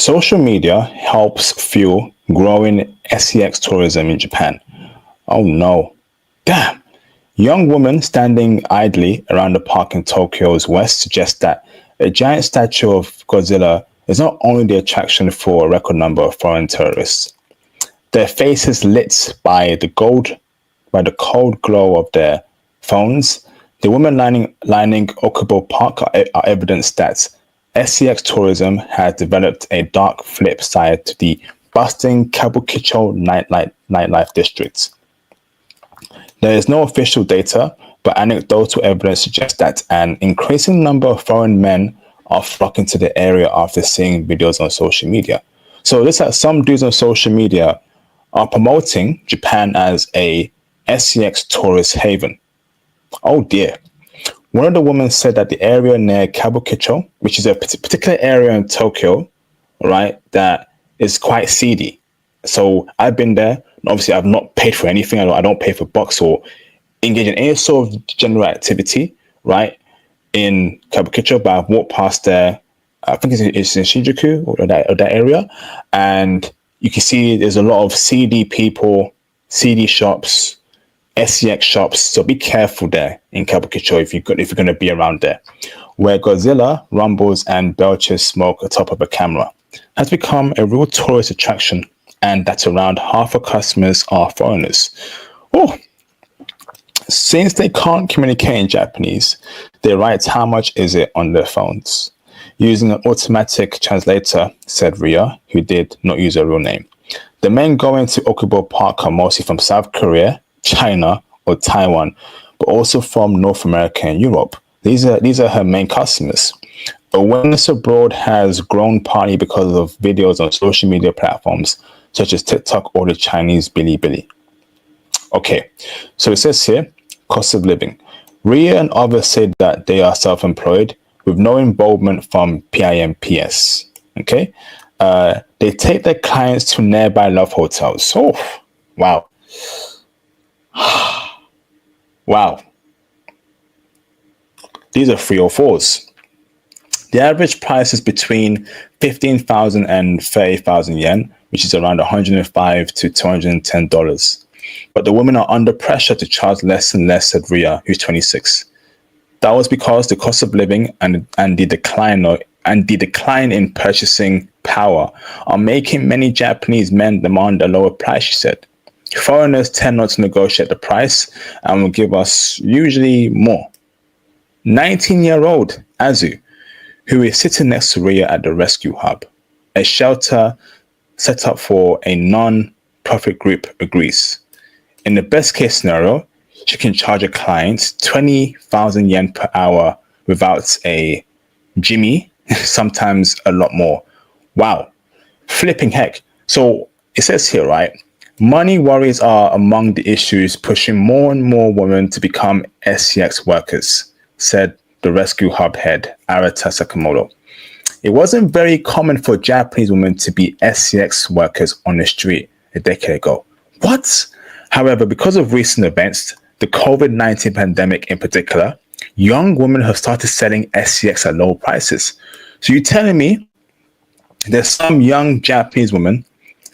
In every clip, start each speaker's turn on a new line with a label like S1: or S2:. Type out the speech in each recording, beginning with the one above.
S1: Social media helps fuel growing SEX tourism in Japan. Oh no. Damn. Young woman standing idly around the park in Tokyo's west suggests that a giant statue of Godzilla is not only the attraction for a record number of foreign tourists. Their faces lit by the cold glow of their phones, the women lining Okubo Park are evidence that SEX tourism has developed a dark flip side to the bustling Kabukicho nightlife districts. There is no official data, but anecdotal evidence suggests that an increasing number of foreign men are flocking to the area after seeing videos on social media. So this that some dudes on social media are promoting Japan as a SEX tourist haven. Oh dear. One of the women said that the area near Kabukicho, which is a particular area in Tokyo, right, that is quite seedy. So I've been there. Obviously, I've not paid for anything. I don't pay for box or engage in any sort of general activity, right, in Kabukicho, but I've walked past there. I think it's in Shinjuku or that area. And you can see there's a lot of seedy people, seedy shops, SEX shops. So be careful there in Kabukicho if you're going to be around there, where Godzilla rumbles and belches smoke atop of a camera has become a real tourist attraction, and that around half of customers are foreigners. Oh, since they can't communicate in Japanese, they write how much is it on their phones using an automatic translator, said Ria, who did not use her real name. The men going to Okubo Park are mostly from South Korea, China, or Taiwan, but also from North America and Europe. These are her main customers. Awareness abroad has grown partly because of videos on social media platforms such as TikTok or the Chinese Bilibili. Okay, so it says here, cost of living. Ria and others said that they are self-employed with no involvement from PIMPS. Okay, they take their clients to nearby love hotels. Oh, wow. Wow. These are 304s. The average price is between 15,000 and 30,000 yen, which is around $105 to $210. But the women are under pressure to charge less and less, said Ria, who's 26. That was because the cost of living and the decline in purchasing power are making many Japanese men demand a lower price, she said. Foreigners tend not to negotiate the price and will give us usually more. 19-year-old Azu, who is sitting next to Ria at the rescue hub, a shelter set up for a non-profit group, agrees. In the best case scenario, she can charge a client 20,000 yen per hour without a Jimmy, sometimes a lot more. Wow, flipping heck. So it says here, right? Money worries are among the issues pushing more and more women to become SEX workers, said the rescue hub head, Arata Sakamoto. It wasn't very common for Japanese women to be SEX workers on the street a decade ago. What? However, because of recent events, the COVID-19 pandemic in particular, young women have started selling SEX at low prices. So you're telling me there's some young Japanese women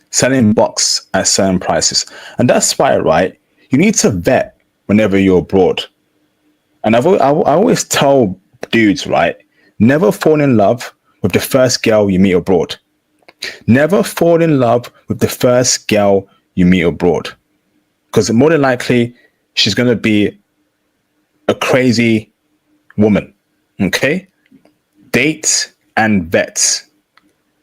S1: selling box at certain prices. And that's why, right, you need to vet whenever you're abroad. And I always tell dudes, right, never fall in love with the first girl you meet abroad. Never fall in love with the first girl you meet abroad. Because more than likely, she's going to be a crazy woman, okay? Date and vet.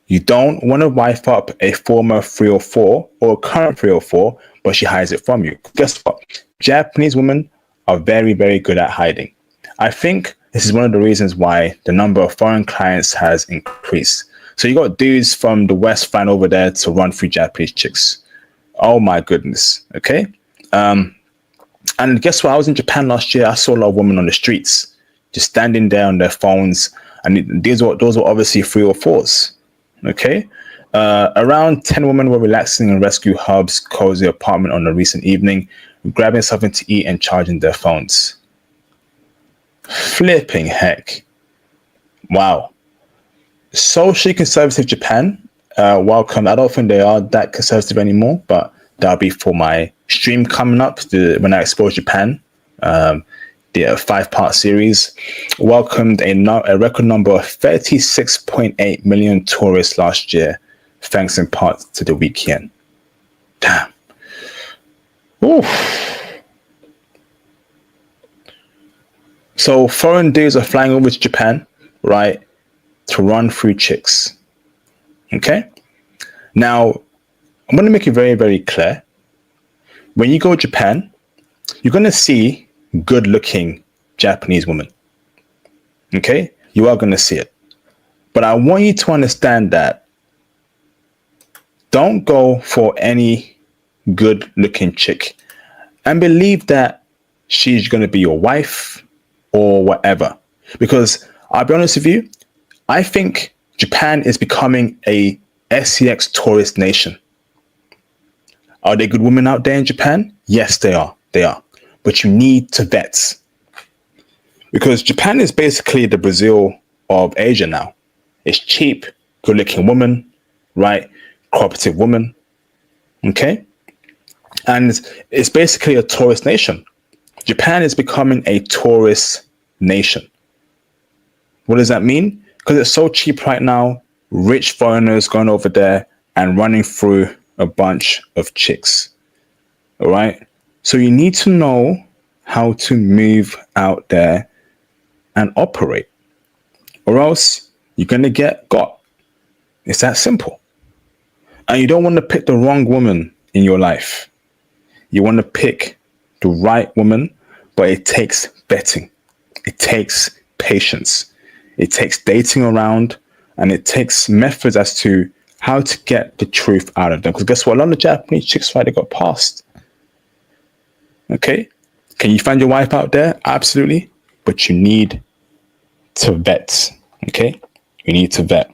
S1: You don't want to wife up a former 304 or a current 304, but she hides it from you. Guess what? Japanese women are very, very good at hiding. I think this is one of the reasons why the number of foreign clients has increased. So you got dudes from the West flying over there to run through Japanese chicks. Oh my goodness. Okay. And guess what? I was in Japan last year. I saw a lot of women on the streets, just standing there on their phones. And those were obviously 304s. Okay. Around 10 women were relaxing in rescue hub's cozy apartment on a recent evening, grabbing something to eat and charging their phones. Flipping heck. Wow. Socially conservative Japan welcome. I don't think they are that conservative anymore, but that'll be for my stream coming up when I explore Japan. The 5-part series welcomed a record number of 36.8 million tourists last year, thanks in part to the weak yen. Damn. Oof. So foreign dudes are flying over to Japan, right, to run through chicks. Okay? Now, I'm going to make it very, very clear. When you go to Japan, you're going to see good-looking Japanese women. Okay? You are going to see it. But I want you to understand that don't go for any good-looking chick and believe that she's going to be your wife or whatever. Because I'll be honest with you, I think Japan is becoming a SEX tourist nation. Are there good women out there in Japan? Yes, they are. They are. But you need to vet. Because Japan is basically the Brazil of Asia now. It's cheap, good-looking woman, right? Cooperative woman. Okay? And it's basically a tourist nation. Japan is becoming a tourist nation. What does that mean? Because it's so cheap right now, rich foreigners going over there and running through a bunch of chicks. All right? So you need to know how to move out there and operate, or else you're going to get got. It's that simple. And you don't want to pick the wrong woman in your life. You want to pick the right woman, but it takes vetting. It takes patience. It takes dating around, and it takes methods as to how to get the truth out of them. Because guess what? A lot of Japanese chicks, right, they got passed. Okay? Can you find your wife out there? Absolutely. But you need to vet. Okay? You need to vet.